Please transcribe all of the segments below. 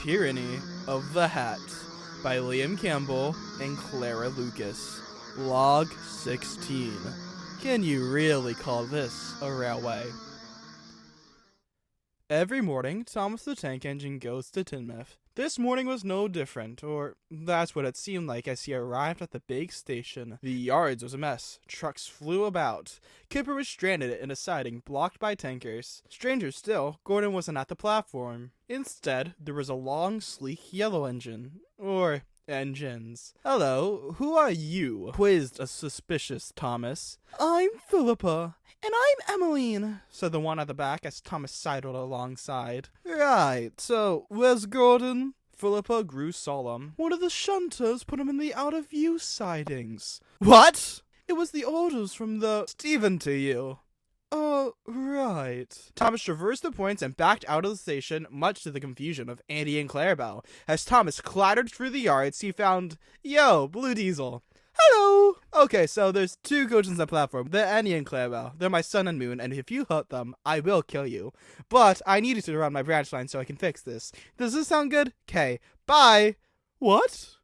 Tyranny of the Hatt by Liam Campbell and Clara Lucas. Log 16. Can you really call this a railway? Every morning, Thomas the Tank Engine goes to Tinmouth. This morning was no different, or that's what it seemed like as he arrived at the big station. The yards was a mess. Trucks flew about. Kipper was stranded in a siding blocked by tankers. Stranger still, Gordon wasn't at the platform. Instead, there was a long, sleek yellow engine. Or engines. "Hello, who are you?" quizzed a suspicious Thomas. "I'm Philippa. And I'm Emmeline," said the one at the back as Thomas sidled alongside. "Right, so where's Gordon?" Philippa grew solemn. "One of the shunters put him in the out-of-use sidings." "What?" "It was the orders from the Stephen to you." "Oh, right." Thomas traversed the points and backed out of the station, much to the confusion of Andy and Clarabelle. As Thomas clattered through the yards, he found, "Yo, Blue Diesel." "Hello!" "Okay, so there's two coaches on the platform. They're Andy and Clarabelle. They're my sun and moon, and if you hurt them, I will kill you. But I need you to run my branch line so I can fix this. Does this sound good? 'Kay, bye." "What?"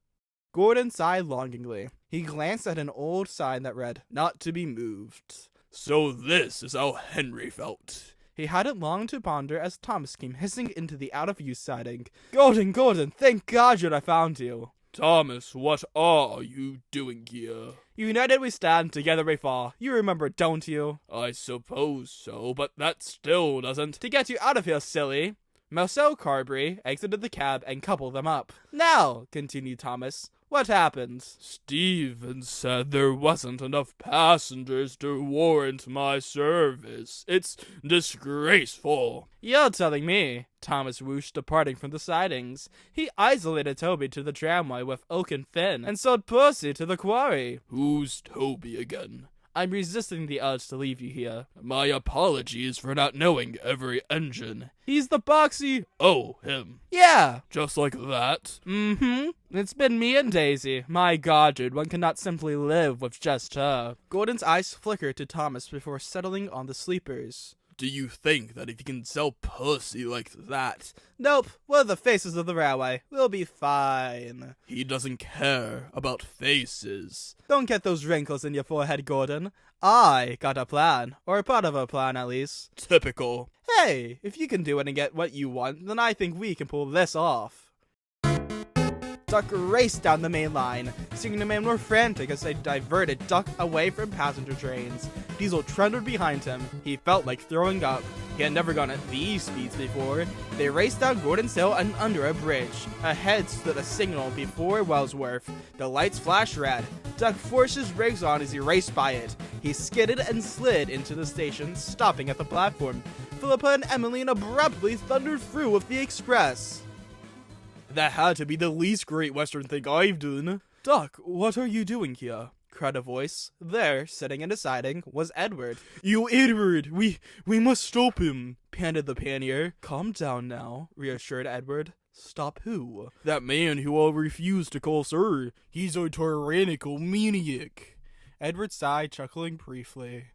Gordon sighed longingly. He glanced at an old sign that read, "Not to be moved." So this is how Henry felt. He hadn't long to ponder as Thomas came hissing into the out-of-use siding. Gordon, thank God I found you." Thomas, what are you doing here?" "United we stand, together we fall. You remember, don't you?" "I suppose so, but that still doesn't—" "To get you out of here, silly." Marcel Carberry exited the cab and coupled them up. "Now," continued Thomas, "what happened?" "Stephen said there wasn't enough passengers to warrant my service. It's disgraceful." "You're telling me." Thomas whooshed, departing from the sidings. He isolated Toby to the tramway with Oak and Finn, and sold Percy to the quarry. "Who's Toby again?" "I'm resisting the urge to leave you here." "My apologies for not knowing every engine." "He's the boxy—" "Oh, him." "Yeah." "Just like that?" "Mm-hmm. It's been me and Daisy. My God, dude, one cannot simply live with just her." Gordon's eyes flickered to Thomas before settling on the sleepers. "Do you think that if you can sell Percy like that—" "Nope, we're the faces of the railway. We'll be fine." "He doesn't care about faces." "Don't get those wrinkles in your forehead, Gordon. I got a plan, or part of a plan at least." "Typical." "Hey, if you can do it and get what you want, then I think we can pull this off." Duck raced down the main line. Singing and Man were frantic as they diverted Duck away from passenger trains. Diesel trundled behind him. He felt like throwing up. He had never gone at these speeds before. They raced down Gordon's Hill and under a bridge. Ahead stood a signal before Wellsworth. The lights flashed red. Duck forced his brakes on as he raced by it. He skidded and slid into the station, stopping at the platform. Philippa and Emmeline abruptly thundered through with the express. "That had to be the least Great Western thing I've done." "Duck, what are you doing here?" cried a voice. There, sitting in a siding, was Edward. "You Edward, we must stop him," panted the pannier. "Calm down now," reassured Edward. "Stop who?" "That man who I'll refuse to call sir. He's a tyrannical maniac." Edward sighed, chuckling briefly.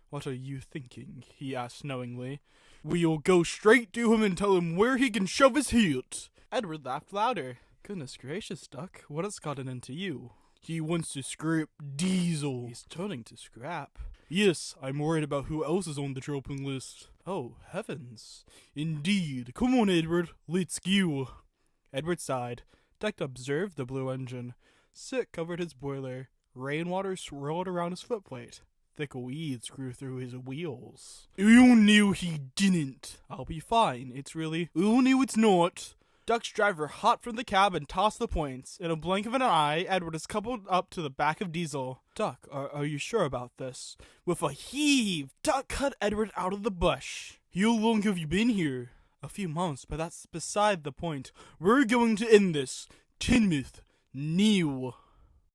"What are you thinking?" he asked knowingly. "We'll go straight to him and tell him where he can shove his heat." Edward laughed louder. "Goodness gracious, Duck, what has gotten into you?" "He wants to scrap Diesel." "He's turning to scrap." "Yes, I'm worried about who else is on the dropping list." "Oh, heavens." "Indeed. Come on, Edward, let's go." Edward sighed. Duck observed the blue engine. Soot covered his boiler. Rainwater swirled around his footplate. Thick weeds grew through his wheels. "Oh no, he didn't." "I'll be fine. It's really—" "Oh no, it's not." Duck's driver hopped from the cab and tossed the points. In a blink of an eye, Edward is coupled up to the back of Diesel. "Duck, are you sure about this?" With a heave, Duck cut Edward out of the bush. "How long have you been here?" "A few months, but that's beside the point." "We're going to end this. Tinmouth. Now."